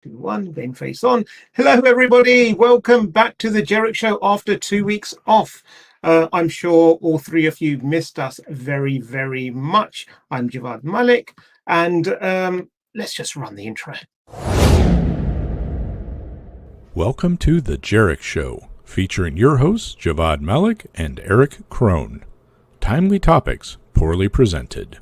One, game face on. Hello, everybody. Welcome back to the Jerich Show after 2 weeks off. I'm sure all three of you missed us very, very much. I'm Javvad Malik, and let's just run the intro. Welcome to the Jerich Show, featuring your hosts Javvad Malik and Erich Krohn. Timely topics, poorly presented.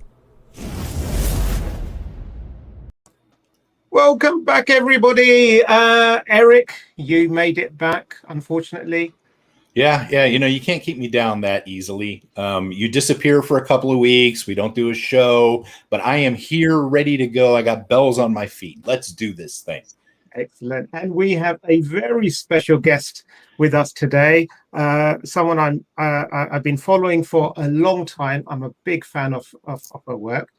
Welcome back, everybody. Erich, you made it back, unfortunately. Yeah. You can't keep me down that easily. You disappear for a couple of weeks. We don't do a show, but I am here ready to go. I got bells on my feet. Let's do this thing. Excellent. And we have a very special guest with us today. Someone I've been following for a long time. I'm a big fan of her work.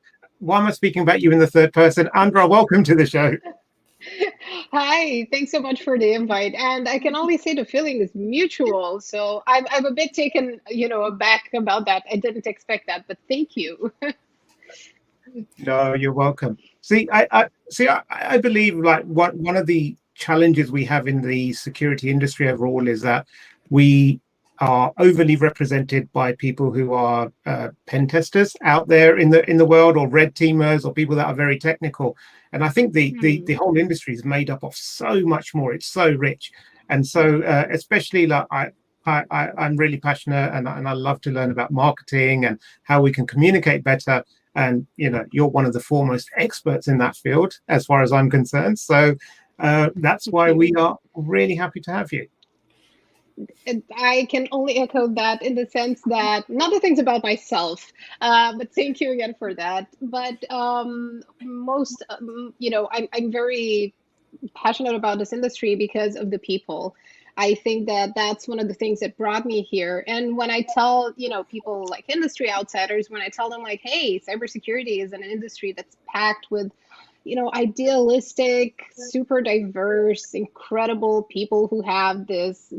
Why am I speaking about you in the third person? Andra, welcome to the show. Hi, thanks so much for the invite. And I can only say the feeling is mutual. So I'm a bit taken, aback about that. I didn't expect that, but thank you. No, you're welcome. I believe like one of the challenges we have in the security industry overall is that we are overly represented by people who are pen testers out there in the world, or red teamers, or people that are very technical. And I think the whole industry is made up of so much more. It's so rich, and so especially like I'm really passionate, and I love to learn about marketing and how we can communicate better. And you're one of the foremost experts in that field, as far as I'm concerned. So that's why we are really happy to have you. I can only echo that in the sense that not the things about myself, but thank you again for that. But I'm very passionate about this industry because of the people. I think that that's one of the things that brought me here. And when I tell, people like industry outsiders, when I tell them like, hey, cybersecurity is an industry that's packed with idealistic, super diverse, incredible people who have this,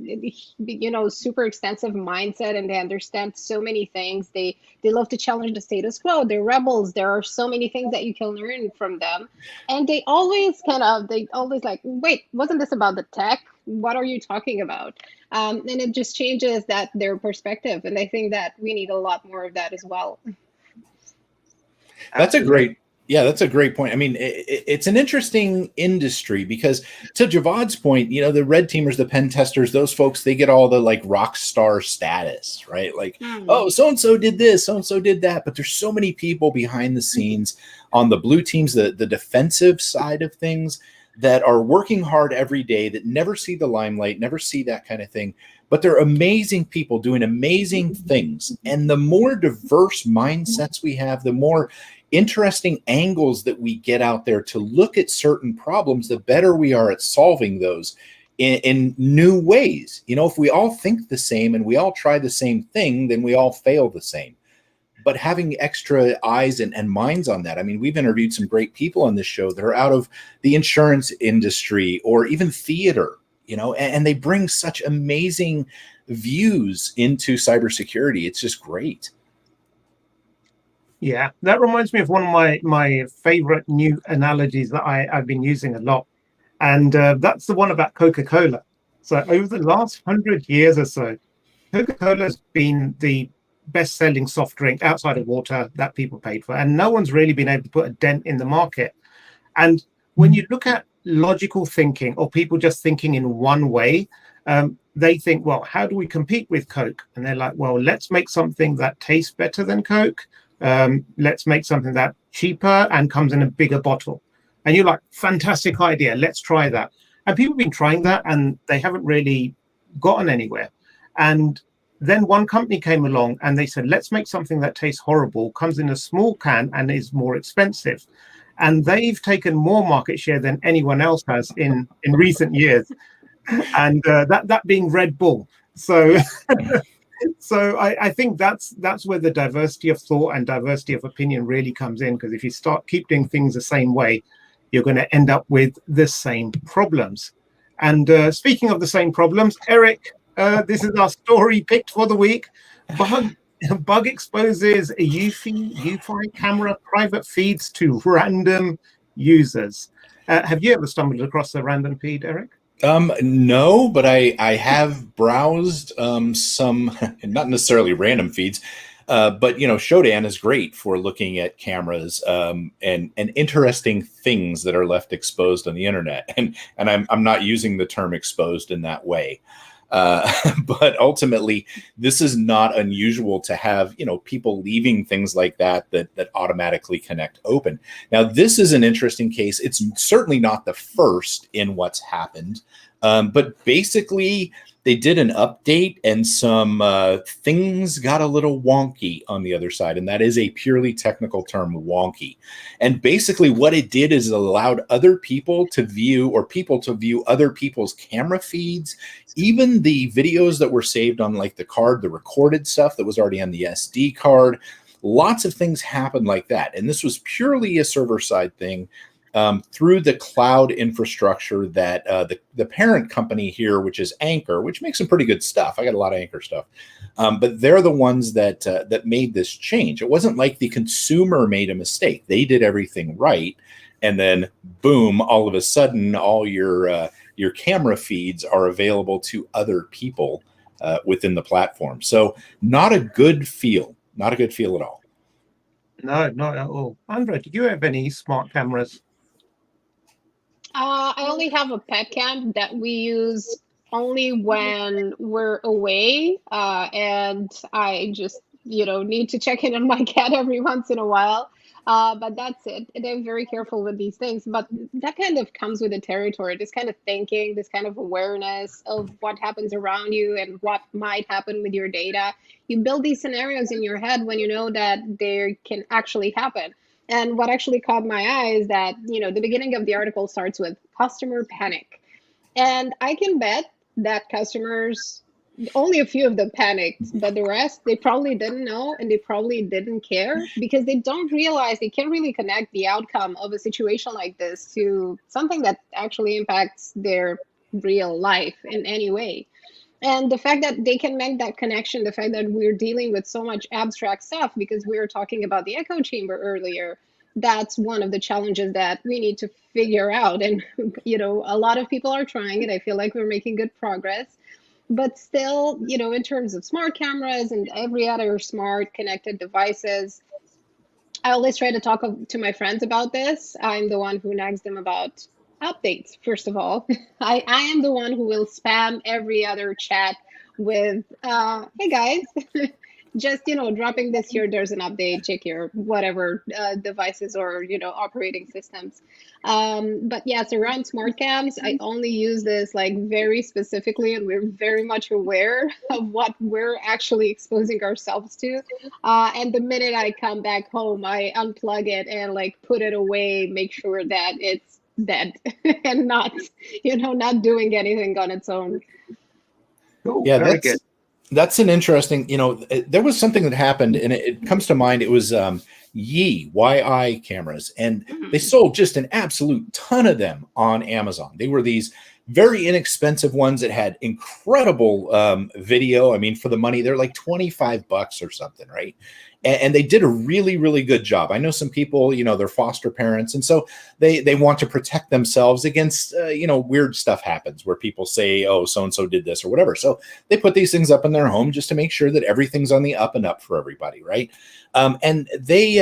super extensive mindset, and they understand so many things. They love to challenge the status quo. They're rebels. There are so many things that you can learn from them. And they always like, wait, wasn't this about the tech? What are you talking about? And it just changes their perspective. And I think that we need a lot more of that as well. That's a great point. I mean, it's an interesting industry because, to Javad's point, the red teamers, the pen testers, those folks, they get all the like rock star status, right? Like, oh, so-and-so did this, so-and-so did that. But there's so many people behind the scenes on the blue teams, the defensive side of things, that are working hard every day, that never see the limelight, never see that kind of thing. But they're amazing people doing amazing things. And the more diverse mindsets we have, the more interesting angles that we get out there to look at certain problems, the better we are at solving those in new ways. If we all think the same and we all try the same thing, then we all fail the same. But having extra eyes and minds on that. I mean, we've interviewed some great people on this show that are out of the insurance industry or even theater, and they bring such amazing views into cybersecurity. It's just great. Yeah, that reminds me of one of my favorite new analogies that I've been using a lot. And that's the one about Coca-Cola. So over the last 100 years or so, Coca-Cola has been the best-selling soft drink outside of water that people paid for. And no one's really been able to put a dent in the market. And when you look at logical thinking, or people just thinking in one way, they think, well, how do we compete with Coke? And they're like, well, let's make something that tastes better than Coke. Let's make something that's cheaper and comes in a bigger bottle. And you're like, fantastic idea. Let's try that. And people have been trying that and they haven't really gotten anywhere. And then one company came along and they said, let's make something that tastes horrible, comes in a small can and is more expensive. And they've taken more market share than anyone else has in recent years. And that being Red Bull. So So I think that's where the diversity of thought and diversity of opinion really comes in, because if you keep doing things the same way, you're going to end up with the same problems. And speaking of the same problems, Erich, this is our story picked for the week. Bug exposes Eufy camera private feeds to random users. Have you ever stumbled across a random feed, Eric? No, but I have browsed some, not necessarily random feeds, but Shodan is great for looking at cameras and interesting things that are left exposed on the internet. And I'm not using the term exposed in that way. But ultimately, this is not unusual to have, people leaving things like that automatically connect open. Now, this is an interesting case. It's certainly not the first in what's happened, but basically, they did an update and some things got a little wonky on the other side. And that is a purely technical term, wonky. And basically what it did is it allowed other people to view other people's camera feeds, even the videos that were saved on like the card, the recorded stuff that was already on the SD card. Lots of things happened like that. And this was purely a server side thing. Through the cloud infrastructure that the parent company here, which is Anchor, which makes some pretty good stuff. I got a lot of Anchor stuff, but they're the ones that made this change. It wasn't like the consumer made a mistake; they did everything right, and then boom! All of a sudden, all your camera feeds are available to other people within the platform. So, not a good feel. Not a good feel at all. No, not at all. Andra, do you have any smart cameras? I only have a pet cam that we use only when we're away, and I just, need to check in on my cat every once in a while. But that's it. And I'm very careful with these things. But that kind of comes with the territory, this kind of thinking, this kind of awareness of what happens around you and what might happen with your data. You build these scenarios in your head when you know that they can actually happen. And what actually caught my eye is that, the beginning of the article starts with customer panic. And I can bet that customers, only a few of them panicked, but the rest, they probably didn't know and they probably didn't care because they don't realize they can't really connect the outcome of a situation like this to something that actually impacts their real life in any way. And the fact that they can make that connection, the fact that we're dealing with so much abstract stuff, because we were talking about the echo chamber earlier, that's one of the challenges that we need to figure out. And, a lot of people are trying it. I feel like we're making good progress. But still, in terms of smart cameras and every other smart connected devices, I always try to talk to my friends about this. I'm the one who nags them about updates, first of all. I am the one who will spam every other chat with, hey guys, just, dropping this here, there's an update, check your whatever devices or, operating systems. But yes, around smart cams, I only use this like very specifically, and we're very much aware of what we're actually exposing ourselves to. And the minute I come back home, I unplug it and like put it away, make sure that it's dead and not, not doing anything on its own. Cool, Yeah, very good. that's an interesting, there was something that happened and it comes to mind. It was YI cameras, and they sold just an absolute ton of them on Amazon. They were these very inexpensive ones that had incredible video. I mean, for the money, they're like $25 or something, right? And they did a really, really good job. I know some people, they're foster parents, and so they want to protect themselves against, weird stuff happens where people say, oh, so-and-so did this or whatever. So they put these things up in their home just to make sure that everything's on the up and up for everybody, right? And they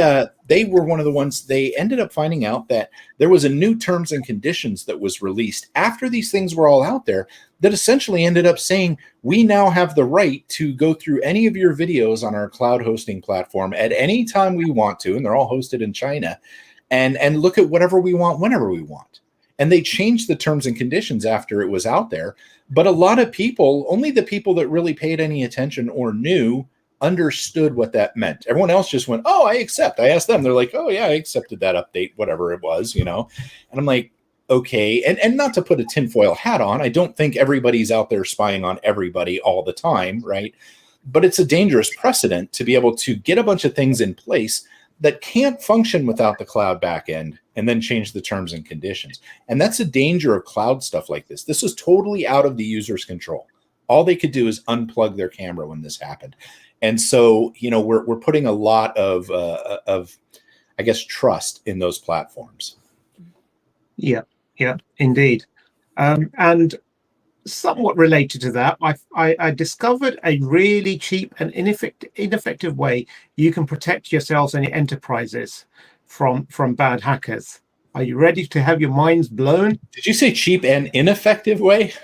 were one of the ones. They ended up finding out that there was a new terms and conditions that was released after these things were all out there that essentially ended up saying, we now have the right to go through any of your videos on our cloud hosting platform at any time we want to, and they're all hosted in China, and look at whatever we want, whenever we want. And they changed the terms and conditions after it was out there. But a lot of people, only the people that really paid any attention or knew, understood what that meant. Everyone else just went, oh, I accept. I asked them. They're like, oh, yeah, I accepted that update, whatever it was, And I'm like, okay. And not to put a tinfoil hat on, I don't think everybody's out there spying on everybody all the time, right? But it's a dangerous precedent to be able to get a bunch of things in place that can't function without the cloud backend and then change the terms and conditions. And that's the danger of cloud stuff like this. This is totally out of the user's control. All they could do is unplug their camera when this happened. And so, we're putting a lot of I guess, trust in those platforms. Yeah. Yeah, indeed. And somewhat related to that, I discovered a really cheap and ineffective way you can protect yourselves and your enterprises from bad hackers. Are you ready to have your minds blown? Did you say cheap and ineffective way?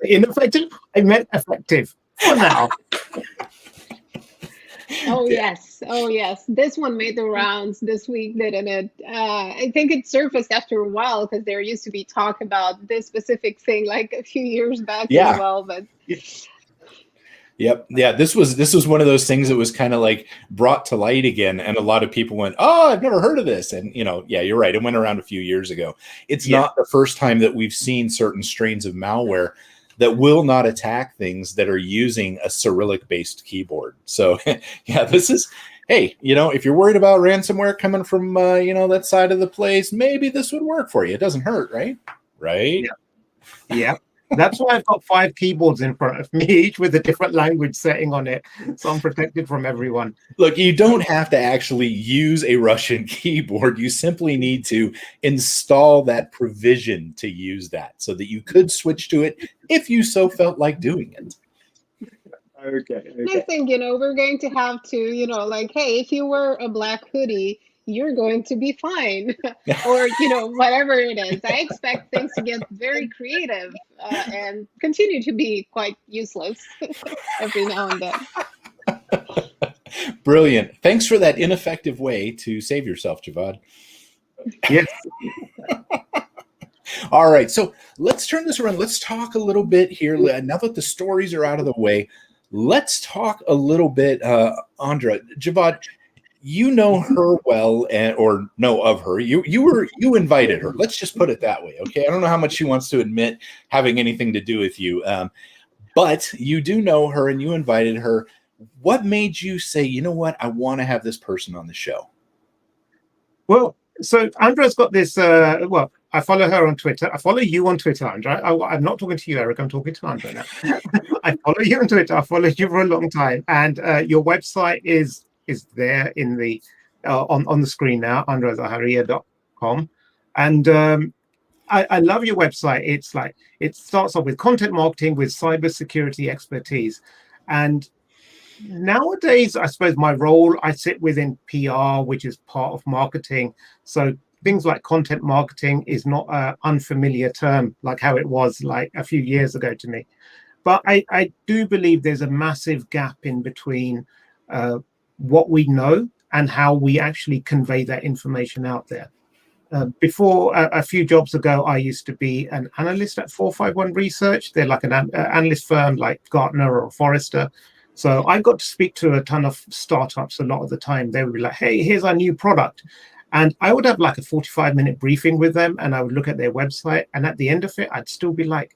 Ineffective? I meant effective for now. Oh yes, oh yes. This one made the rounds this week, didn't it? I think it surfaced after a while because there used to be talk about this specific thing like a few years back as Yeah. well. But Yep. Yeah. This was one of those things that was kind of like brought to light again, and a lot of people went, "Oh, I've never heard of this." And yeah, you're right. It went around a few years ago. It's Yeah. not the first time that we've seen certain strains of malware that will not attack things that are using a Cyrillic-based keyboard. So, yeah, this is. Hey, if you're worried about ransomware coming from that side of the place, maybe this would work for you. It doesn't hurt, right? Right. Yeah. Yeah. That's why I've got 5 keyboards in front of me, each with a different language setting on it. So I'm protected from everyone. Look, you don't have to actually use a Russian keyboard. You simply need to install that provision to use that so that you could switch to it if you so felt like doing it. Okay. I think, we're going to have to, like, hey, if you wear a black hoodie, you're going to be fine. Or, whatever it is. I expect things to get very creative and continue to be quite useless every now and then. Brilliant. Thanks for that ineffective way to save yourself, Javad. Yes. All right. So let's turn this around. Let's talk a little bit here. Now that the stories are out of the way, let's talk a little bit, Andra. Javad, you know her well, or know of her. You invited her. Let's just put it that way, okay? I don't know how much she wants to admit having anything to do with you, but you do know her, and you invited her. What made you say, you know what, I want to have this person on the show? Well, so Andra's got this. I follow her on Twitter. I follow you on Twitter, Andra. I'm not talking to you, Eric. I'm talking to Andra now. I follow you on Twitter. I followed you for a long time, and your website is there in the on the screen now, andrazaharia.com. And I love your website. It's like it starts off with content marketing with cybersecurity expertise. And nowadays, I suppose my role, I sit within PR, which is part of marketing. So things like content marketing is not an unfamiliar term like how it was like a few years ago to me. But I do believe there's a massive gap in between what we know and how we actually convey that information out there. Before a few jobs ago, I used to be an analyst at 451 Research. They're like an analyst firm like Gartner or Forrester. So I got to speak to a ton of startups a lot of the time. They would be like, hey, here's our new product. And I would have like a 45-minute briefing with them, and I would look at their website. And at the end of it, I'd still be like,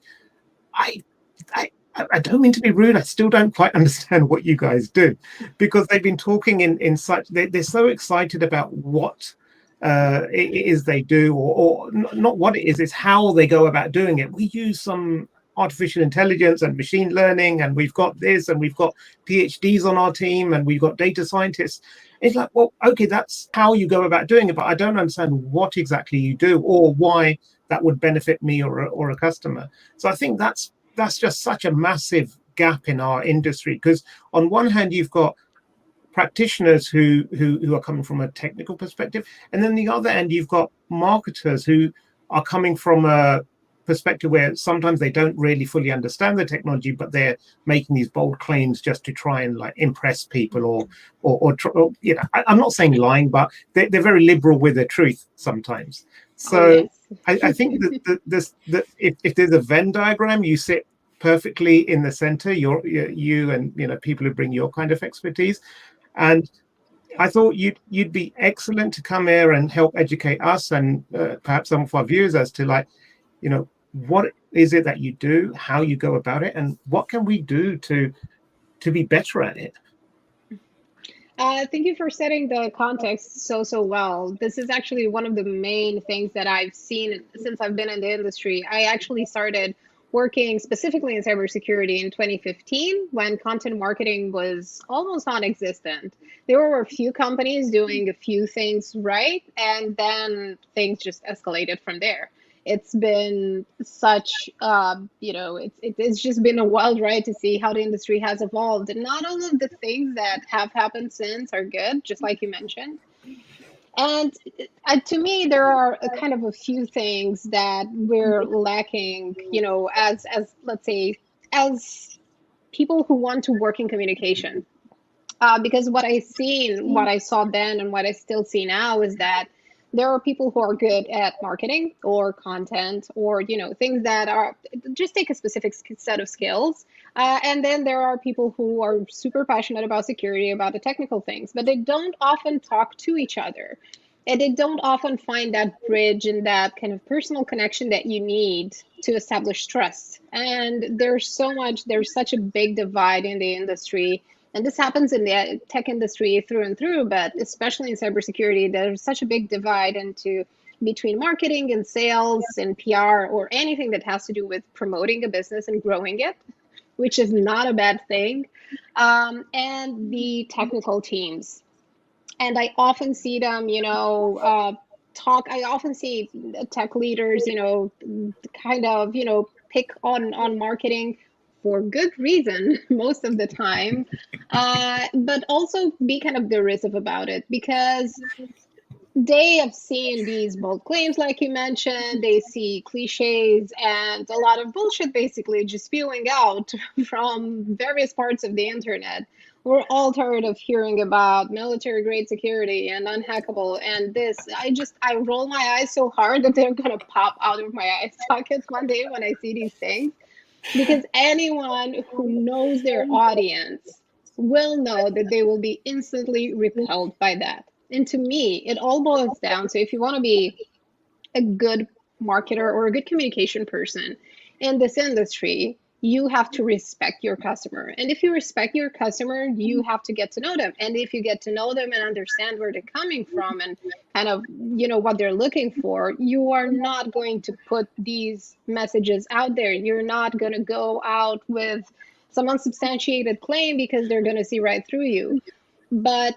I don't mean to be rude. I still don't quite understand what you guys do, because they've been talking in such, they're so excited about what it is they do, or not what it is, it's how they go about doing it. We use some artificial intelligence and machine learning, and we've got this, and we've got PhDs on our team, and we've got data scientists. It's like, well, okay, that's how you go about doing it, but I don't understand what exactly you do or why that would benefit me or a customer. So I think that's just such a massive gap in our industry, because on one hand you've got practitioners who are coming from a technical perspective, and then the other end you've got marketers who are coming from a perspective where sometimes they don't really fully understand the technology, but they're making these bold claims just to try and like impress people, or I'm not saying lying, but they're very liberal with the truth sometimes. So I think that if there's a Venn diagram, you sit perfectly in the center. You and people who bring your kind of expertise, and I thought you'd be excellent to come here and help educate us and perhaps some of our viewers as to what is it that you do, how you go about it, and what can we do to be better at it. Thank you for setting the context so well. This is actually one of the main things that I've seen since I've been in the industry. I actually started working specifically in cybersecurity in 2015 when content marketing was almost non-existent. There were a few companies doing a few things right, and then things just escalated from there. It's been such, it's just been a wild ride to see how the industry has evolved. And not all of the things that have happened since are good, just like you mentioned. And to me, there are a kind of a few things that we're lacking, as let's say, as people who want to work in communication. Because what I saw then and what I still see now is that there are people who are good at marketing or content or, things that are just take a specific set of skills. And then there are people who are super passionate about security, about the technical things, but they don't often talk to each other. And they don't often find that bridge and that kind of personal connection that you need to establish trust. And there's such a big divide in the industry. And this happens in the tech industry through and through, but especially in cybersecurity, there's such a big divide between marketing and sales and PR or anything that has to do with promoting a business and growing it, which is not a bad thing, and the technical teams. And I often see them, talk. I often see tech leaders, kind of, pick on marketing for good reason most of the time, but also be kind of derisive about it because they have seen these bold claims, like you mentioned. They see cliches and a lot of bullshit basically just spewing out from various parts of the internet. We're all tired of hearing about military grade security and unhackable and this. I roll my eyes so hard that they're going to pop out of my eye sockets one day when I see these things. Because anyone who knows their audience will know that they will be instantly repelled by that. And to me, it all boils down to if you want to be a good marketer or a good communication person in this industry, you have to respect your customer. And if you respect your customer, you have to get to know them. And if you get to know them and understand where they're coming from and kind of, what they're looking for, you are not going to put these messages out there. You're not going to go out with some unsubstantiated claim because they're going to see right through you. But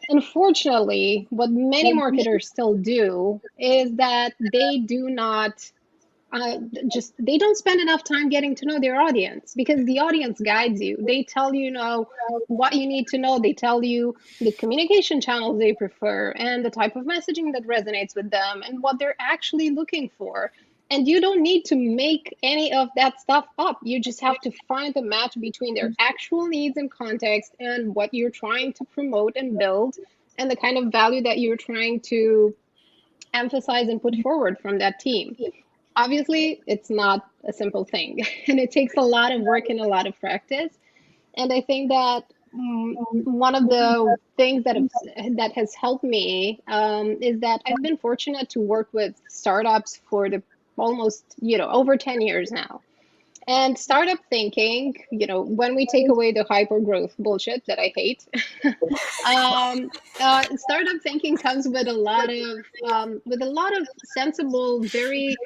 unfortunately, what many marketers still do is that they do not they don't spend enough time getting to know their audience because the audience guides you. They tell you, what you need to know. They tell you the communication channels they prefer and the type of messaging that resonates with them and what they're actually looking for. And you don't need to make any of that stuff up. You just have to find the match between their actual needs and context and what you're trying to promote and build and the kind of value that you're trying to emphasize and put forward from that team. Obviously, it's not a simple thing, and it takes a lot of work and a lot of practice. And I think that one of the things that has helped me is that I've been fortunate to work with startups for the almost over 10 years now. And startup thinking, when we take away the hyper growth bullshit that I hate, startup thinking comes with a lot of sensible, very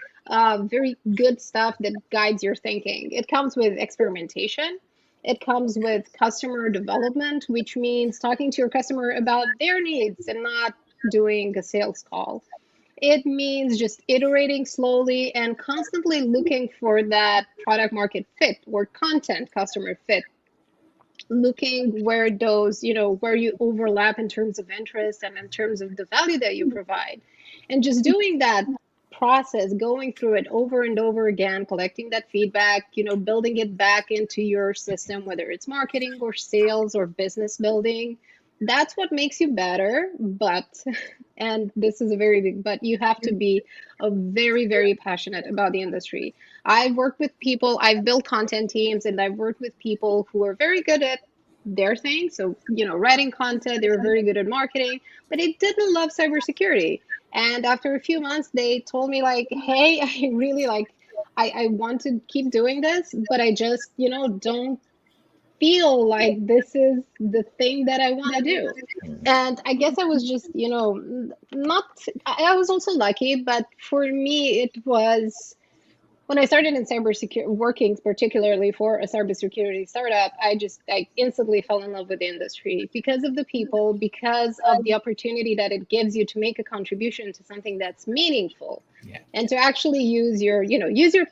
good stuff that guides your thinking. It comes with experimentation. It comes with customer development, which means talking to your customer about their needs and not doing a sales call. It means just iterating slowly and constantly looking for that product market fit or content customer fit. Looking where where you overlap in terms of interest and in terms of the value that you provide. And just doing that process, going through it over and over again, collecting that feedback, building it back into your system, whether it's marketing or sales or business building. That's what makes you better. And this is a very big, but you have to be very, very passionate about the industry. I've worked with people, I've built content teams, and I've worked with people who are very good at their thing. So, writing content, they were very good at marketing, but they didn't love cybersecurity. And after a few months, they told me hey, I really I want to keep doing this, but I just, don't feel like this is the thing that I want to do. And I guess I was just, I was also lucky, but for me, it was when I started in cybersecurity, working particularly for a cybersecurity startup, I instantly fell in love with the industry because of the people, because of the opportunity that it gives you to make a contribution to something that's meaningful, Yeah. and to actually use your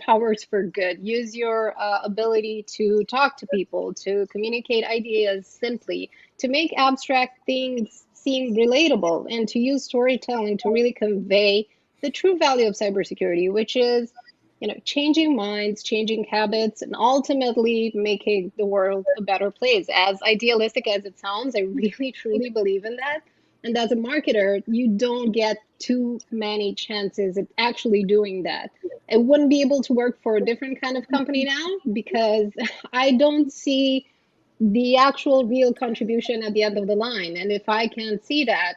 powers for good, use your ability to talk to people, to communicate ideas simply, to make abstract things seem relatable, and to use storytelling to really convey the true value of cybersecurity, which is changing minds, changing habits, and ultimately making the world a better place. As idealistic as it sounds, I really truly believe in that. And as a marketer, you don't get too many chances at actually doing that. I wouldn't be able to work for a different kind of company now because I don't see the actual real contribution at the end of the line. And if I can't see that,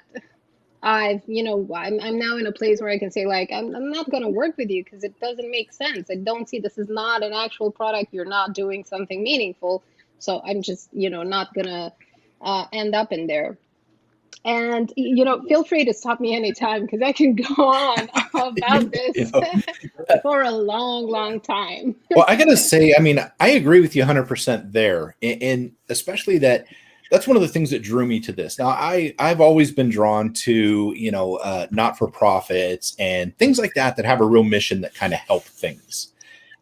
I'm now in a place where I can say, like, I'm not going to work with you because it doesn't make sense. I don't see, this is not an actual product. You're not doing something meaningful. So I'm just, not going to end up in there. And, feel free to stop me anytime because I can go on about this for a long, long time. Well, I got to say, I mean, I agree with you 100% there. And especially that's one of the things that drew me to this. Now, I've always been drawn to, not-for-profits and things like that have a real mission that kind of help things.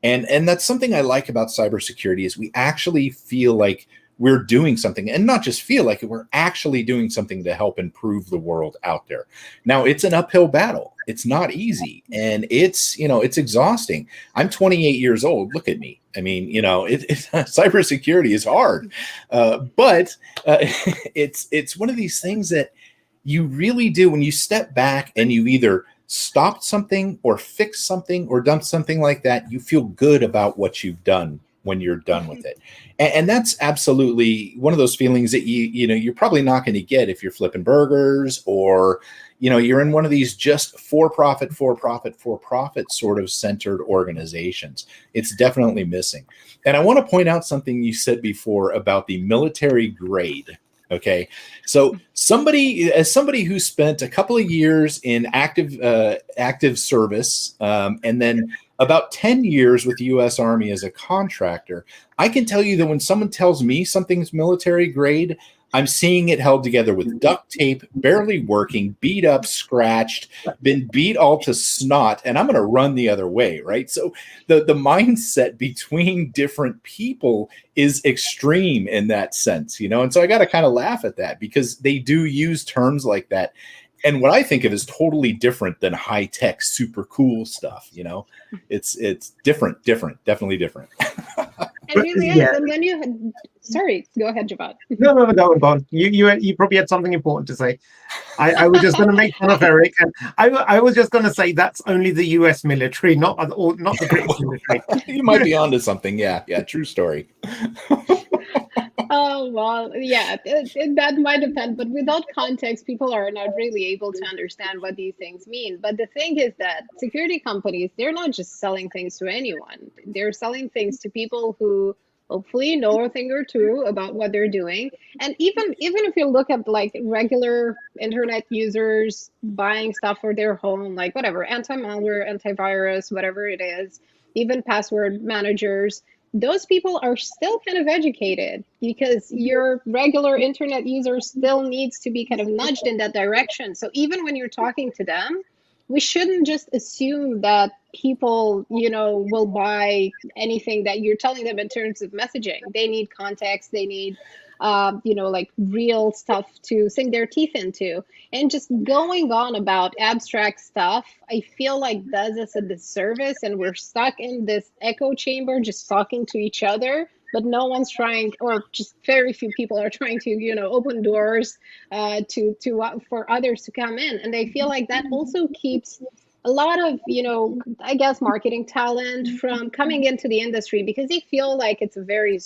And that's something I like about cybersecurity is we actually feel like we're doing something, and not just feel like it, we're actually doing something to help improve the world out there. Now, it's an uphill battle. It's not easy, and it's exhausting. I'm 28 years old. Look at me. I mean, cybersecurity is hard, but it's one of these things that you really do when you step back and you either stopped something or fixed something or done something like that. You feel good about what you've done when you're done with it. And that's absolutely one of those feelings that you're probably not going to get if you're flipping burgers or, you're in one of these just for-profit sort of centered organizations. It's definitely missing. And I want to point out something you said before about the military grade. Okay. So somebody who spent a couple of years in active service, and then about 10 years with the U.S. Army as a contractor, I can tell you that when someone tells me something's military grade, I'm seeing it held together with duct tape, barely working, beat up, scratched, been beat all to snot, and I'm going to run the other way, right? So the mindset between different people is extreme in that sense, and so I got to kind of laugh at that because they do use terms like that. And what I think of is totally different than high tech, super cool stuff. It's different, definitely different. It really is. And then sorry, go ahead, Javvad. No, go on. You probably had something important to say. I was just going to make fun of Eric, and I was just going to say that's only the U.S. military, not the British military. You might be onto something. Yeah, true story. Oh, well, yeah, that might depend, but without context, people are not really able to understand what these things mean. But the thing is that security companies, they're not just selling things to anyone. They're selling things to people who hopefully know a thing or two about what they're doing. And even if you look at like regular internet users buying stuff for their home, like whatever, anti-malware, antivirus, whatever it is, even password managers, those people are still kind of educated because your regular internet user still needs to be kind of nudged in that direction. So even when you're talking to them, we shouldn't just assume that people, will buy anything that you're telling them in terms of messaging. They need context. They need, like real stuff to sink their teeth into. And just going on about abstract stuff, I feel like does us a disservice, and we're stuck in this echo chamber, just talking to each other. But no one's trying, or just very few people are trying to, open doors for others to come in. And I feel like that also keeps a lot of, I guess, marketing talent from coming into the industry because they feel like it's a very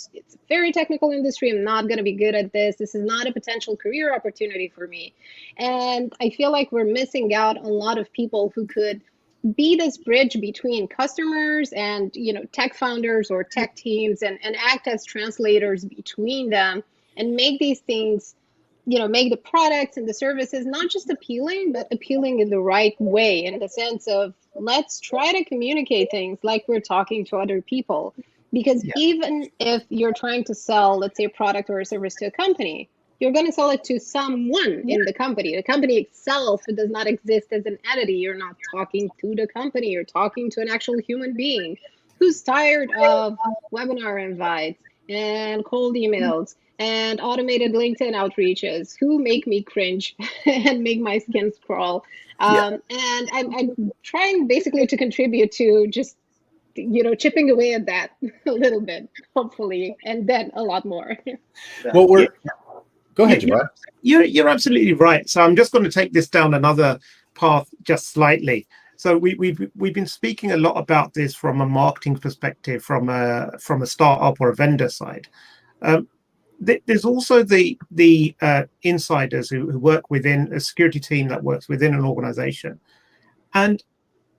technical industry. I'm not going to be good at this. This is not a potential career opportunity for me. And I feel like we're missing out on a lot of people who could be this bridge between customers and tech founders or tech teams and act as translators between them and make these things make the products and the services not just appealing, but appealing in the right way, in the sense of let's try to communicate things like we're talking to other people. Because Yeah. even if you're trying to sell, let's say, a product or a service to a company, you're going to sell it to someone in the company. The company itself does not exist as an entity. You're not talking to the company. You're talking to an actual human being who's tired of webinar invites and cold emails and automated LinkedIn outreaches who make me cringe and make my skin crawl. Yeah. And I'm trying basically to contribute to just chipping away at that a little bit, hopefully, and then a lot more. Well, Yeah. go ahead, You're, Javad. you're absolutely right. So I'm just going to take this down another path just slightly. So we've been speaking a lot about this from a marketing perspective, from a startup or a vendor side. There's also the insiders who work within a security team that works within an organization, and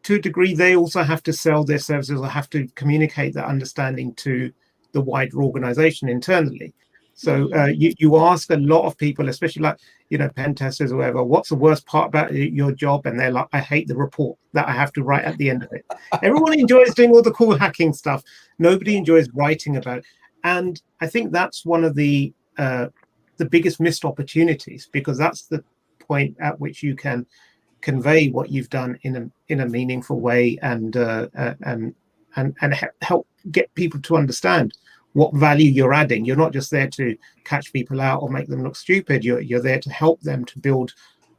to a degree, they also have to sell their services or have to communicate that understanding to the wider organization internally. So you ask a lot of people, especially like, pen testers or whatever, what's the worst part about your job? And they're like, I hate the report that I have to write at the end of it. Everyone enjoys doing all the cool hacking stuff. Nobody enjoys writing about it. And I think that's one of the biggest missed opportunities, because that's the point at which you can convey what you've done in a meaningful way and help get people to understand what value you're adding. You're not just there to catch people out or make them look stupid. You're there to help them to build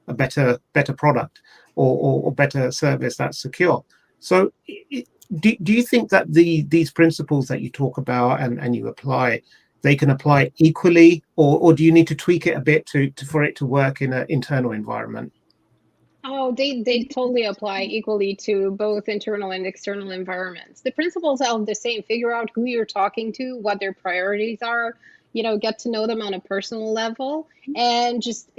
a better product or better service that's secure. So do you think that these principles that you talk about and you apply, they can apply equally, or do you need to tweak it a bit for it to work in an internal environment? Oh, they totally apply equally to both internal and external environments. The principles are the same. Figure out who you're talking to, what their priorities are, get to know them on a personal level, and just,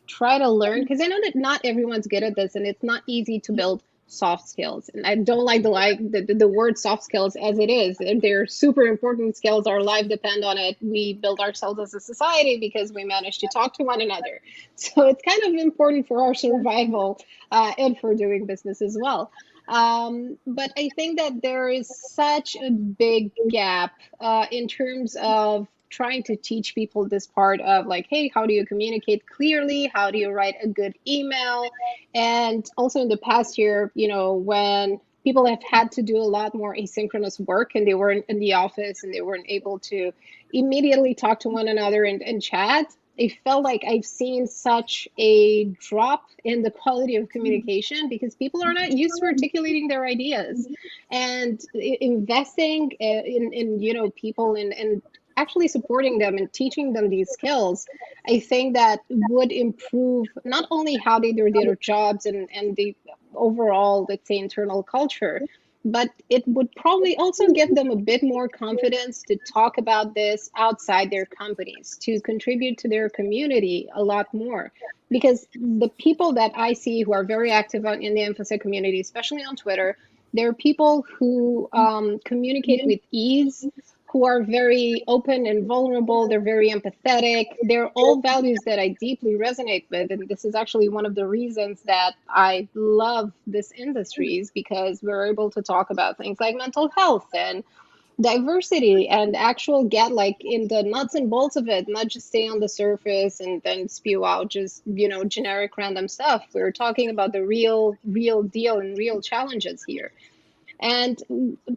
try to learn. Because I know that not everyone's good at this, and it's not easy to build soft skills. And I don't like the word soft skills as it is. They're super important skills. Our life depend on it. We build ourselves as a society because we manage to talk to one another. So it's kind of important for our survival and for doing business as well. But I think that there is such a big gap in terms of trying to teach people this part of like, hey, how do you communicate clearly? How do you write a good email? And also in the past year, when people have had to do a lot more asynchronous work and they weren't in the office and they weren't able to immediately talk to one another and chat, I felt like I've seen such a drop in the quality of communication because people are not used to articulating their ideas, and investing in people and actually supporting them and teaching them these skills, I think that would improve not only how they do their jobs and the overall, let's say, internal culture, but it would probably also give them a bit more confidence to talk about this outside their companies, to contribute to their community a lot more. Because the people that I see who are very active in the infosec community, especially on Twitter, they're people who communicate with ease, who are very open and vulnerable. They're very empathetic. They're all values that I deeply resonate with. And this is actually one of the reasons that I love this industry, is because we're able to talk about things like mental health and diversity and actual get like in the nuts and bolts of it, not just stay on the surface and then spew out just, generic random stuff. We're talking about the real deal and real challenges here. And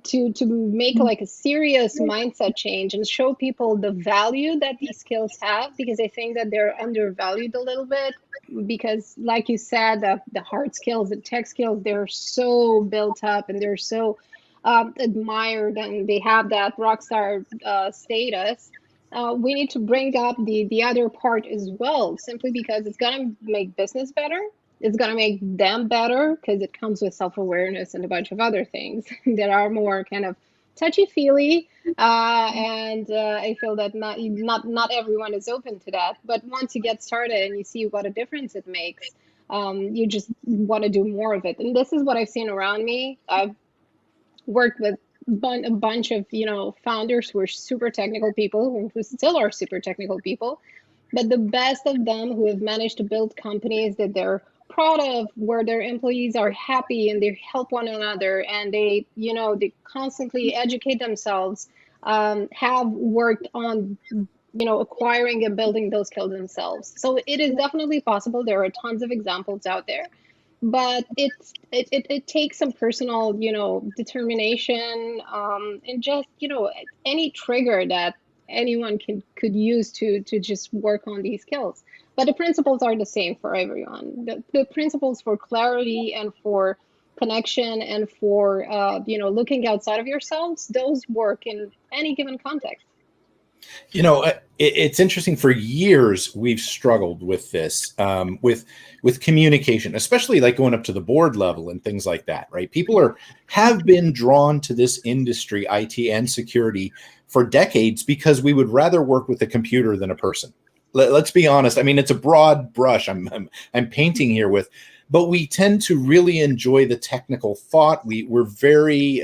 to make like a serious mindset change and show people the value that these skills have, because I think that they're undervalued a little bit, because like you said, the hard skills, the tech skills, they're so built up and they're so admired and they have that rock star status. We need to bring up the other part as well, simply because it's going to make business better. It's going to make them better because it comes with self-awareness and a bunch of other things that are more kind of touchy-feely. And I feel that not everyone is open to that. But once you get started and you see what a difference it makes, you just want to do more of it. And this is what I've seen around me. I've worked with a bunch of founders who are super technical people, who still are super technical people, But the best of them who have managed to build companies that they're proud of, where their employees are happy and they help one another and they constantly educate themselves, have worked on acquiring and building those skills themselves. So it is definitely possible. There are tons of examples out there, but it takes some personal determination, and just any trigger that anyone could use to just work on these skills. But the principles are the same for everyone. The principles for clarity and for connection and for looking outside of yourselves, those work in any given context. It's interesting. For years, we've struggled with this, with communication, especially like going up to the board level and things like that, right? People have been drawn to this industry, IT and security, for decades because we would rather work with a computer than a person. Let's be honest. I mean, it's a broad brush I'm painting here with, but we tend to really enjoy the technical thought. We're very,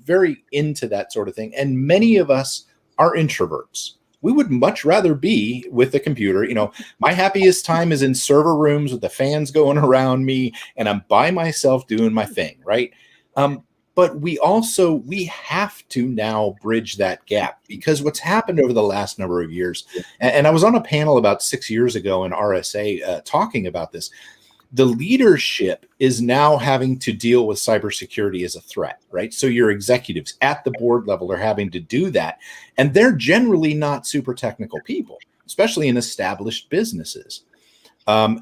very into that sort of thing, and many of us are introverts. We would much rather be with the computer. My happiest time is in server rooms with the fans going around me and I'm by myself doing my thing, right? But we have to now bridge that gap, because what's happened over the last number of years, and I was on a panel about 6 years ago in RSA talking about this. The leadership is now having to deal with cybersecurity as a threat, right? So your executives at the board level are having to do that. And they're generally not super technical people, especially in established businesses.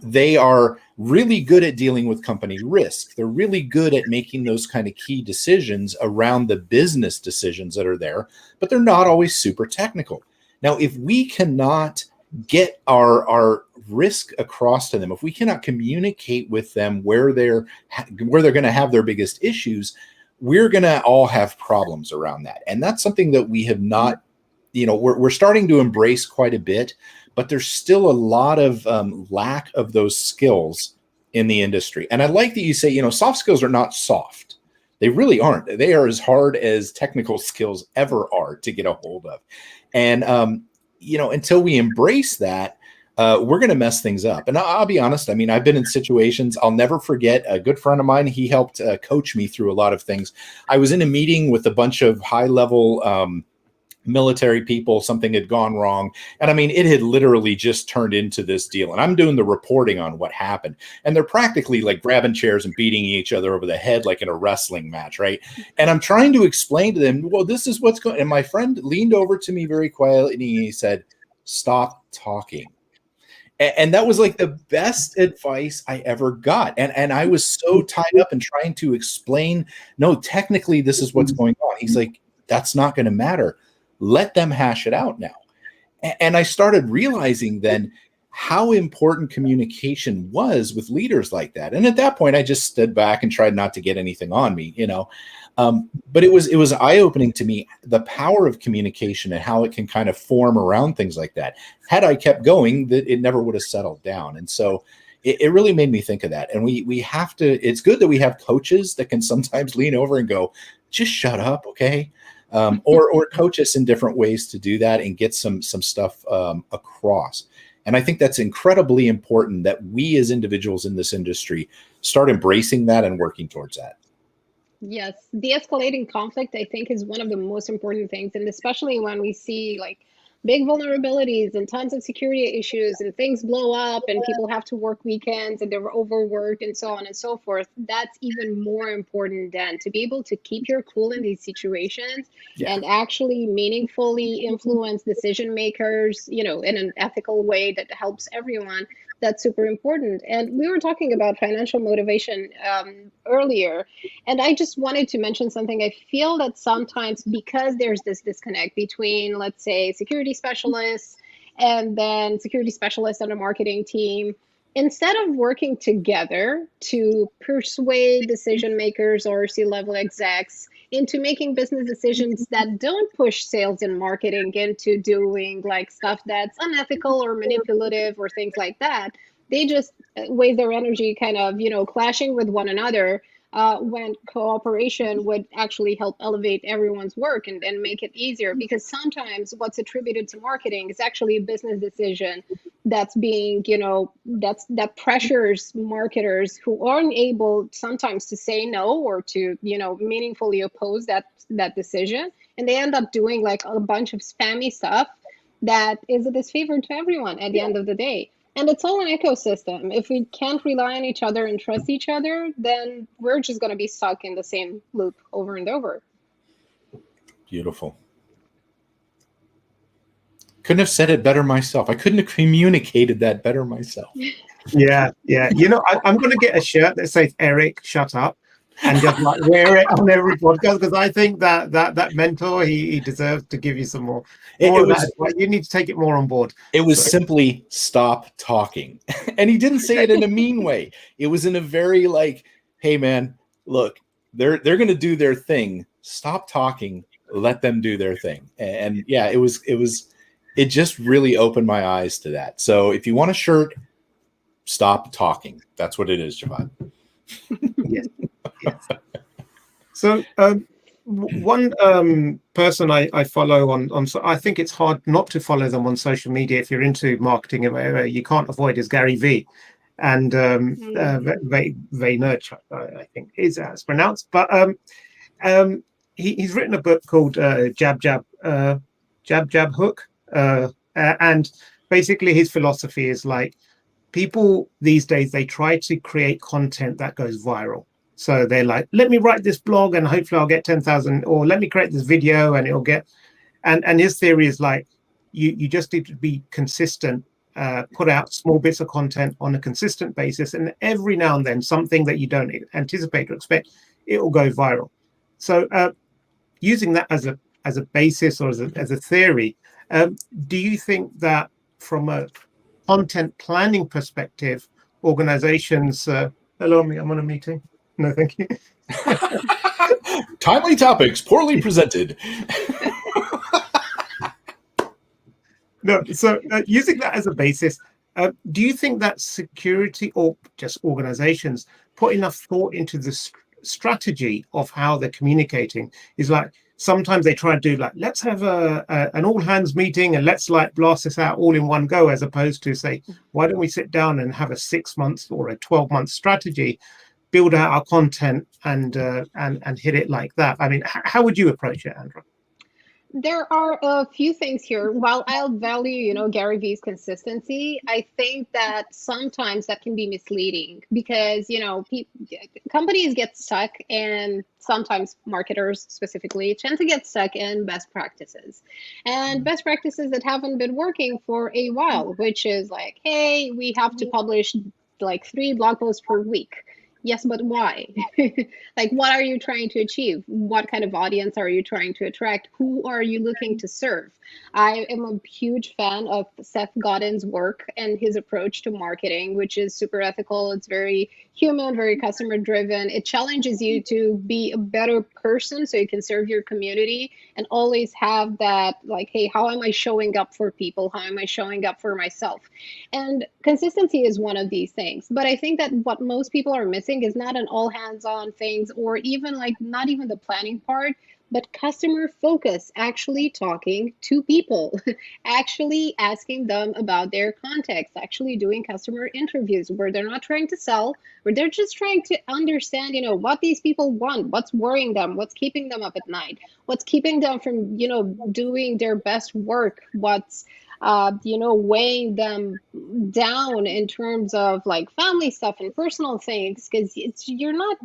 They are really good at dealing with company risk. They're really good at making those kind of key decisions around the business decisions that are there, but they're not always super technical. Now, if we cannot get our risk across to them, if we cannot communicate with them where they're going to have their biggest issues, we're going to all have problems around that. And that's something that we have not, we're starting to embrace quite a bit, but there's still a lot of lack of those skills in the industry. And I like that you say, soft skills are not soft. They really aren't. They are as hard as technical skills ever are to get a hold of. And, until we embrace that, we're going to mess things up. And I'll be honest. I mean, I've been in situations I'll never forget. A good friend of mine, he helped coach me through a lot of things. I was in a meeting with a bunch of high-level military people. Something had gone wrong. And I mean, it had literally just turned into this deal. And I'm doing the reporting on what happened. And they're practically like grabbing chairs and beating each other over the head like in a wrestling match, right? And I'm trying to explain to them, well, this is what's going on. And my friend leaned over to me very quietly and he said, "Stop talking." And that was like the best advice I ever got. And I was so tied up in trying to explain, no, technically, this is what's going on. He's like, that's not going to matter. Let them hash it out now. And I started realizing then how important communication was with leaders like that. And at that point, I just stood back and tried not to get anything on me, but it was eye-opening to me, the power of communication and how it can kind of form around things like that. Had I kept going, that it never would have settled down. And so it really made me think of that. And we have to, it's good that we have coaches that can sometimes lean over and go, just shut up. Okay. Or coach us in different ways to do that and get some stuff across. And I think that's incredibly important that we as individuals in this industry start embracing that and working towards that. Yes, de-escalating conflict, I think, is one of the most important things. And especially when we see like big vulnerabilities and tons of security issues and things blow up and people have to work weekends and they're overworked and so on and so forth, that's even more important than to be able to keep your cool in these situations and actually meaningfully influence decision makers, in an ethical way that helps everyone. That's super important. And we were talking about financial motivation earlier, and I just wanted to mention something. I feel that sometimes because there's this disconnect between, let's say, security specialists and then security specialists on a marketing team, instead of working together to persuade decision makers or C-level execs into making business decisions that don't push sales and marketing into doing like stuff that's unethical or manipulative or things like that, they just waste their energy kind of, clashing with one another, when cooperation would actually help elevate everyone's work and make it easier. Because sometimes what's attributed to marketing is actually a business decision that's being, that pressures marketers who aren't able sometimes to say no or to, meaningfully oppose that decision. And they end up doing like a bunch of spammy stuff that is a disfavor to everyone at the end of the day. And it's all an ecosystem. If we can't rely on each other and trust each other, then we're just going to be stuck in the same loop over and over. Beautiful. Couldn't have said it better myself. I couldn't have communicated that better myself. Yeah. I'm going to get a shirt that says "Eric, shut up," and just like wear it on every podcast, because I think that mentor, he deserves to give you some more. You need to take it more on board. It was simply stop talking, and he didn't say it in a mean way. It was in a very like, hey man, look, they're going to do their thing. Stop talking. Let them do their thing. And yeah, it just really opened my eyes to that. So if you want a shirt, stop talking. That's what it is, Javvad. Yes. So one person I follow on, so I think it's hard not to follow them on social media if you're into marketing. You can't avoid is Gary V. And Vaynerchuk, I think is how it's pronounced. But he's written a book called Jab Jab Hook. And basically his philosophy is like, people these days, they try to create content that goes viral. So they're like, let me write this blog and hopefully I'll get 10,000, or let me create this video and it'll get, and his theory is like, you just need to be consistent, put out small bits of content on a consistent basis, and every now and then something that you don't anticipate or expect, it will go viral. So using that as a basis or as a theory, do you think that from a content planning perspective, organizations, hello, I'm on a meeting. No, thank you. Timely topics, poorly presented. No, so using that as a basis, do you think that security or just organizations put enough thought into the strategy of how they're communicating? Is like, sometimes they try to do like, let's have an all hands meeting and let's like blast this out all in one go, as opposed to say, why don't we sit down and have a 6 months or a 12-month strategy, build out our content and hit it like that? I mean, how would you approach it, Andra? There are a few things here. While I'll value, Gary Vee's consistency, I think that sometimes that can be misleading because, companies get stuck, and sometimes marketers specifically tend to get stuck in best practices and best practices that haven't been working for a while, which is like, hey, we have to publish like 3 blog posts per week. Yes, but why? Like, what are you trying to achieve? What kind of audience are you trying to attract? Who are you looking to serve? I am a huge fan of Seth Godin's work and his approach to marketing, which is super ethical. It's very human, very customer driven. It challenges you to be a better person so you can serve your community and always have that, like, hey, how am I showing up for people? How am I showing up for myself? And consistency is one of these things. But I think that what most people are missing is not an all hands on things, or even like not even the planning part, but customer focus, actually talking to people, actually asking them about their context, actually doing customer interviews where they're not trying to sell, where they're just trying to understand, what these people want, what's worrying them, what's keeping them up at night, what's keeping them from, doing their best work, what's weighing them down in terms of like family stuff and personal things, because we're not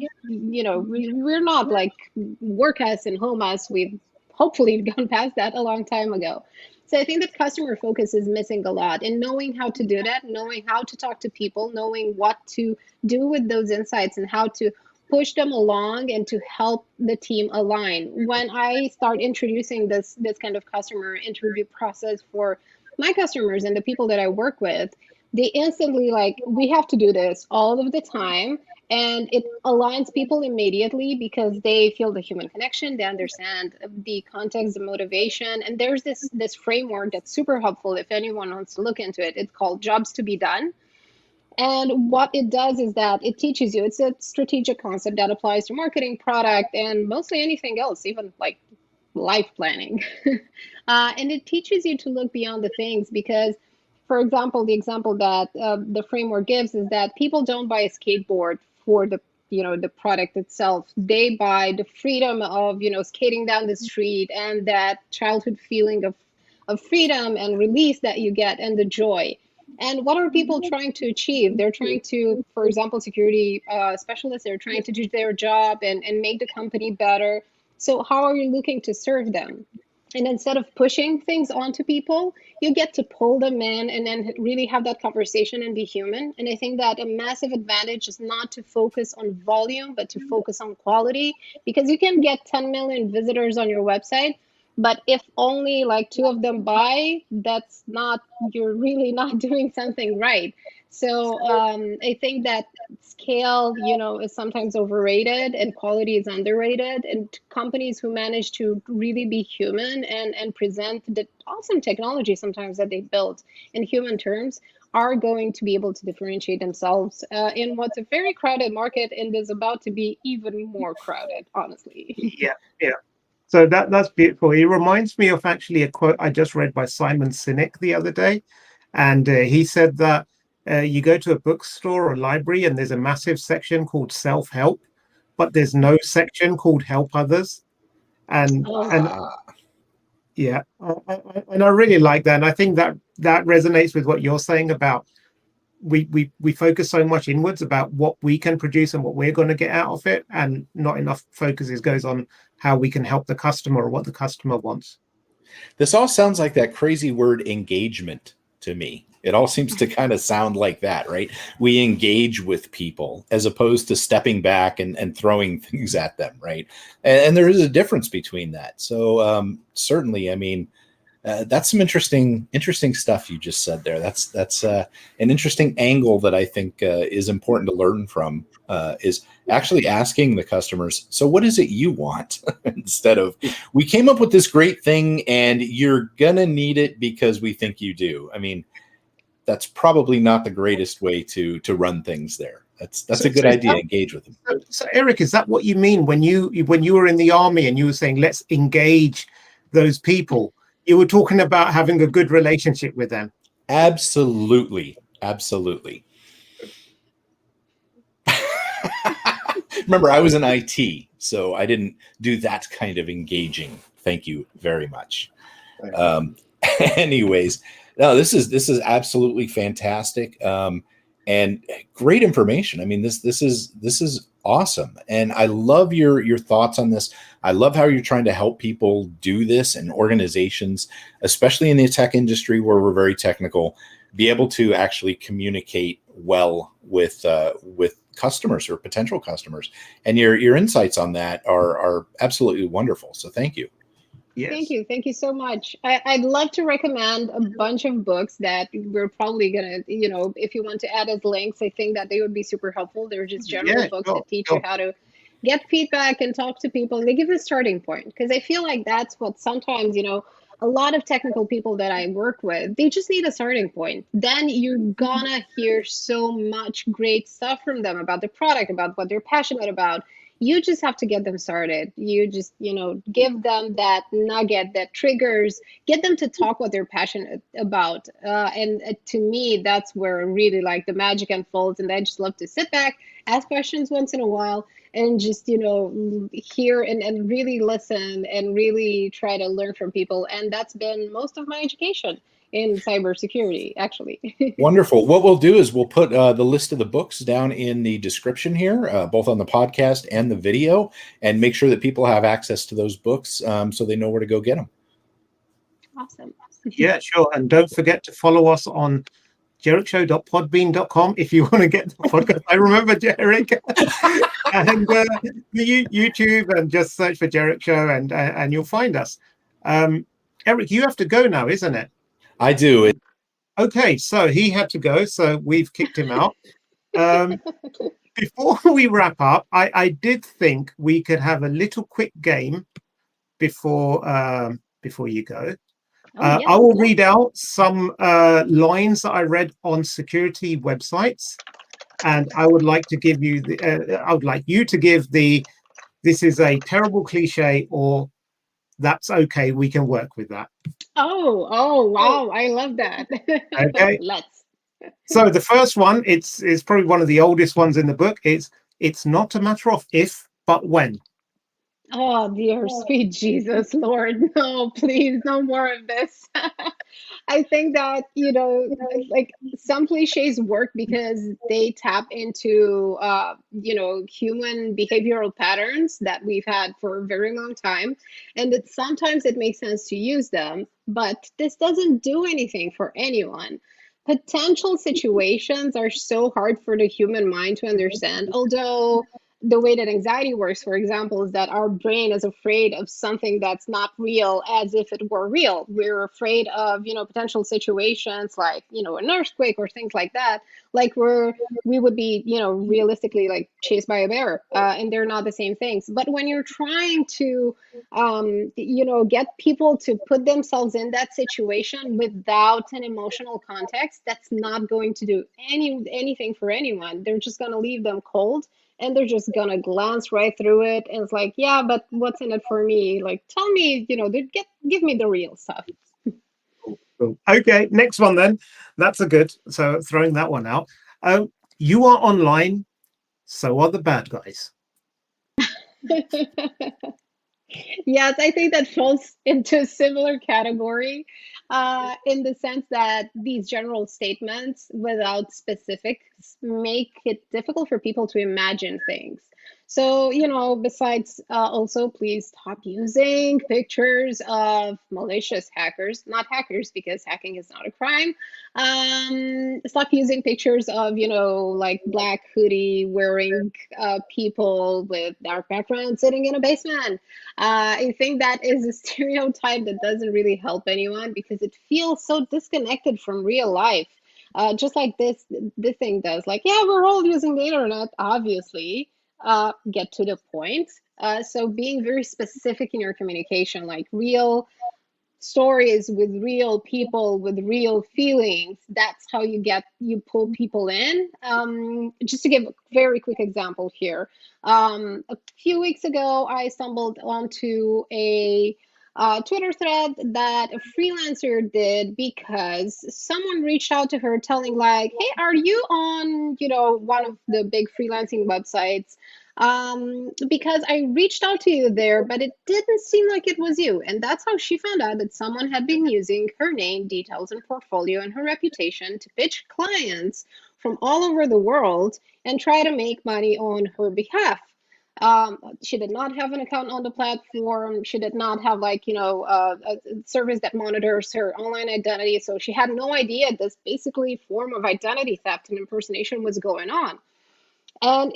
like work us and home us. We've hopefully gone past that a long time ago. So I think that customer focus is missing a lot, and knowing how to do that, knowing how to talk to people, knowing what to do with those insights and how to push them along and to help the team align. When I start introducing this kind of customer interview process for my customers and the people that I work with, they instantly like, we have to do this all of the time. And it aligns people immediately because they feel the human connection, they understand the context, the motivation. And there's this framework that's super helpful if anyone wants to look into it. It's called Jobs to be Done. And what it does is that it teaches you, it's a strategic concept that applies to marketing, product, and mostly anything else, even like life planning. And it teaches you to look beyond the things, because for example, the example that the framework gives is that people don't buy a skateboard for the the product itself. They buy the freedom of skating down the street and that childhood feeling of freedom and release that you get and the joy. And what are people trying to achieve? They're trying to, for example, security specialists, they're trying to do their job and make the company better. So how are you looking to serve them? And instead of pushing things onto people, you get to pull them in and then really have that conversation and be human. And I think that a massive advantage is not to focus on volume, but to focus on quality, because you can get 10 million visitors on your website, but if only like 2 of them buy, that's not, you're really not doing something right. So I think that scale, is sometimes overrated and quality is underrated. And companies who manage to really be human and present the awesome technology sometimes that they built in human terms are going to be able to differentiate themselves in what's a very crowded market and is about to be even more crowded, honestly. Yeah, yeah. So that's beautiful. It reminds me of actually a quote I just read by Simon Sinek the other day. And he said that you go to a bookstore or library and there's a massive section called self-help, but there's no section called help others. And yeah, and I really like that. And I think that resonates with what you're saying about we focus so much inwards about what we can produce and what we're going to get out of it, and not enough focus goes on how we can help the customer or what the customer wants. This all sounds like that crazy word engagement to me. It all seems to kind of sound like that, right? We engage with people as opposed to stepping back and throwing things at them, right? And there is a difference between that. So certainly, I mean, that's some interesting stuff you just said there. That's an interesting angle that I think is important to learn from. Is actually asking the customers, so what is it you want? Instead of, we came up with this great thing and you're gonna need it because we think you do. I mean, that's probably not the greatest way to run things there. That's a good idea. Engage with them. So Eric, is that what you mean when you were in the army and you were saying let's engage those people? You were talking about having a good relationship with them. Absolutely. Remember, I was in IT, so I didn't do that kind of engaging. Thank you very much. Anyways, no, this is absolutely fantastic, and great information. I mean, this is awesome, and I love your thoughts on this. I love how you're trying to help people do this, and organizations, especially in the tech industry where we're very technical, be able to actually communicate well with customers or potential customers. And your insights on that are absolutely wonderful. So thank you. Yes. Thank you so much. I'd love to recommend a bunch of books that we're probably gonna, if you want to add as links, I think that they would be super helpful. They're just general books that teach you how to get feedback and talk to people, and they give a starting point. Because I feel like that's what sometimes, a lot of technical people that I work with, they just need a starting point. Then you're gonna hear so much great stuff from them about the product, about what they're passionate about. You just have to get them started. You just, give them that nugget that triggers, get them to talk what they're passionate about. And to me, that's where really like the magic unfolds. And I just love to sit back, ask questions once in a while, and just, hear and really listen and really try to learn from people. And that's been most of my education in cybersecurity, actually. Wonderful. What we'll do is we'll put the list of the books down in the description here, both on the podcast and the video, and make sure that people have access to those books so they know where to go get them. Awesome. Yeah, sure. And don't forget to follow us on jerichshow.podbean.com if you want to get the podcast. I remember Jerich. And the YouTube, and just search for Jerich Show and you'll find us. Eric, you have to go now, isn't it? I do. Okay, so he had to go, so we've kicked him out. Before we wrap up, I did think we could have a little quick game before you go. Yeah. I will read out some lines that I read on security websites, and I would like to give you I would like you to give this is a terrible cliche, or that's okay. We can work with that. Oh, wow. I love that. Okay. Let's. So the first one, it's probably one of the oldest ones in the book. It's not a matter of if, but when. Oh, dear sweet Jesus, Lord. No, please, no more of this. I think that, like some cliches work because they tap into, human behavioral patterns that we've had for a very long time. And that sometimes it makes sense to use them, but this doesn't do anything for anyone. Potential situations are so hard for the human mind to understand, although the way that anxiety works, for example, is that our brain is afraid of something that's not real as if it were real. We're afraid of, potential situations like, an earthquake or things like that, like where we would be, realistically like chased by a bear, and they're not the same things. But when you're trying to, get people to put themselves in that situation without an emotional context, that's not going to do anything for anyone. They're just going to leave them cold, and they're just gonna glance right through it, and it's like, yeah, but what's in it for me? Like, tell me, give me the real stuff. Cool. Okay, next one then. That's a good. So throwing that one out. You are online, so are the bad guys. Yes, I think that falls into a similar category, in the sense that these general statements without specifics make it difficult for people to imagine things. So, besides, also, please stop using pictures of malicious hackers, not hackers, because hacking is not a crime. Stop using pictures of, like black hoodie wearing people with dark backgrounds sitting in a basement. I think that is a stereotype that doesn't really help anyone because it feels so disconnected from real life. Just like this thing does. Like, yeah, we're all using the internet, obviously. Get to the point. So being very specific in your communication, like real stories with real people with real feelings, that's how you pull people in. Just to give a very quick example here, a few weeks ago I stumbled onto a Twitter thread that a freelancer did because someone reached out to her telling like, hey, are you on one of the big freelancing websites, because I reached out to you there, but it didn't seem like it was you. And that's how she found out that someone had been using her name, details, and portfolio and her reputation to pitch clients from all over the world and try to make money on her behalf. She did not have an account on the platform. She did not have a service that monitors her online identity. So she had no idea this basically form of identity theft and impersonation was going on. And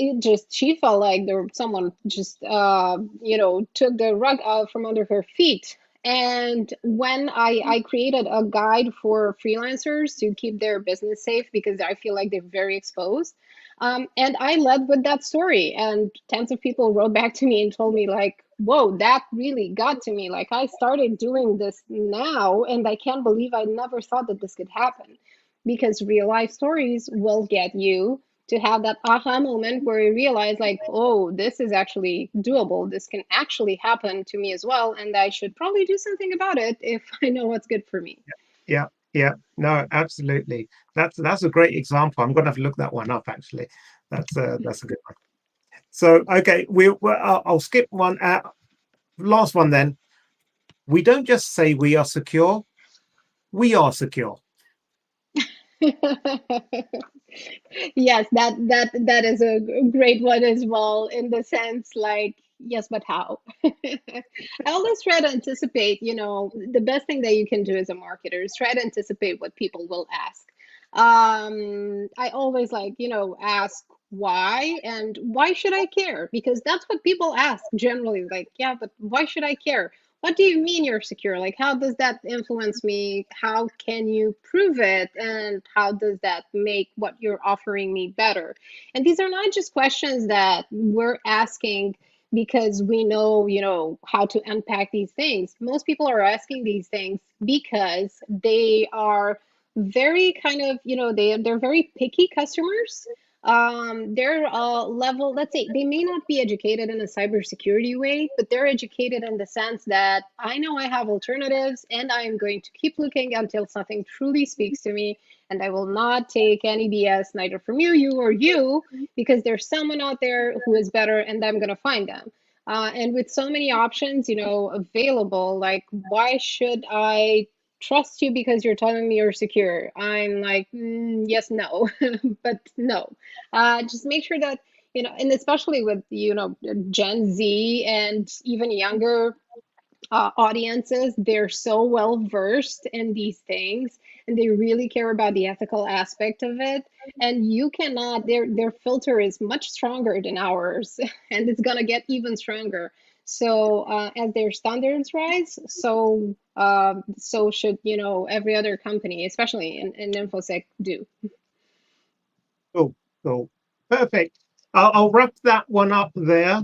she felt like someone just, took the rug out from under her feet. And when I created a guide for freelancers to keep their business safe because I feel like they're very exposed. And I led with that story, and tens of people wrote back to me and told me like, whoa, that really got to me. Like, I started doing this now, and I can't believe I never thought that this could happen, because real life stories will get you to have that aha moment where you realize like, oh, this is actually doable, this can actually happen to me as well, and I should probably do something about it if I know what's good for me. Yeah, yeah, no, absolutely. That's a great example. I'm going to have to look that one up. Actually, that's a good one. So, okay, I'll skip one. Last one then. We don't just say we are secure. We are secure. Yes, that is a great one as well, in the sense like, yes, but how? I always try to anticipate, the best thing that you can do as a marketer is try to anticipate what people will ask. I always like, ask why, and why should I care? Because that's what people ask generally, like, yeah, but why should I care? What do you mean you're secure? Like, how does that influence me? How can you prove it? And how does that make what you're offering me better? And these are not just questions that we're asking because we know, how to unpack these things. Most people are asking these things because they are very kind of, they're very picky customers. Their level, let's say they may not be educated in a cybersecurity way, but they're educated in the sense that I know I have alternatives and I am going to keep looking until something truly speaks to me. And I will not take any BS, neither from you, or you, because there's someone out there who is better and I'm going to find them. And with so many options, available, like, why should I trust you because you're telling me you're secure? I'm like, yes, no, but no. Just make sure that, and especially with, Gen Z and even younger audiences, they're so well versed in these things and they really care about the ethical aspect of it. And you cannot, their filter is much stronger than ours and it's going to get even stronger. So as their standards rise, so should, every other company, especially in infosec, do. Cool, cool. Perfect. I'll wrap that one up there.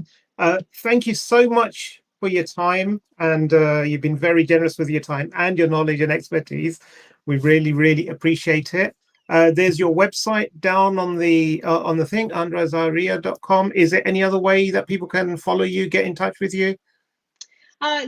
Thank you so much for your time, and you've been very generous with your time and your knowledge and expertise. We really, really appreciate it. There's your website down on the thing, andrazaharia.com. Is there any other way that people can follow you, get in touch with you?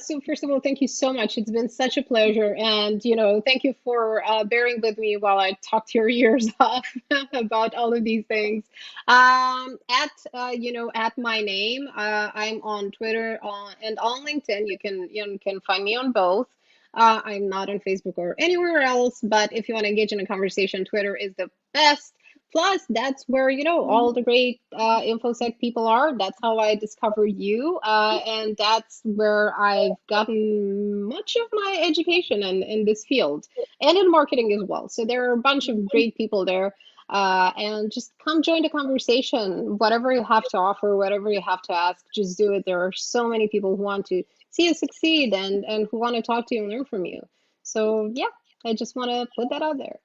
So first of all, thank you so much. It's been such a pleasure, and thank you for bearing with me while I talked your ears off about all of these things. At my name, I'm on Twitter and on LinkedIn. You can find me on both. I'm not on Facebook or anywhere else, but if you want to engage in a conversation, Twitter is the best. Plus, that's where, all the great InfoSec people are. That's how I discovered you. And that's where I've gotten much of my education in this field and in marketing as well. So there are a bunch of great people there. And just come join the conversation. Whatever you have to offer, whatever you have to ask, just do it. There are so many people who want to see you succeed and who want to talk to you and learn from you. So, yeah, I just want to put that out there.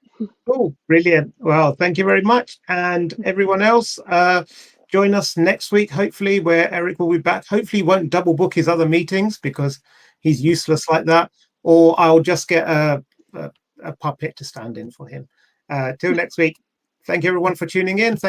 Oh, brilliant. Well, thank you very much. And everyone else, join us next week, hopefully, where Eric will be back. Hopefully, he won't double book his other meetings because he's useless like that. Or I'll just get a puppet to stand in for him. Till next week. Thank you, everyone, for tuning in.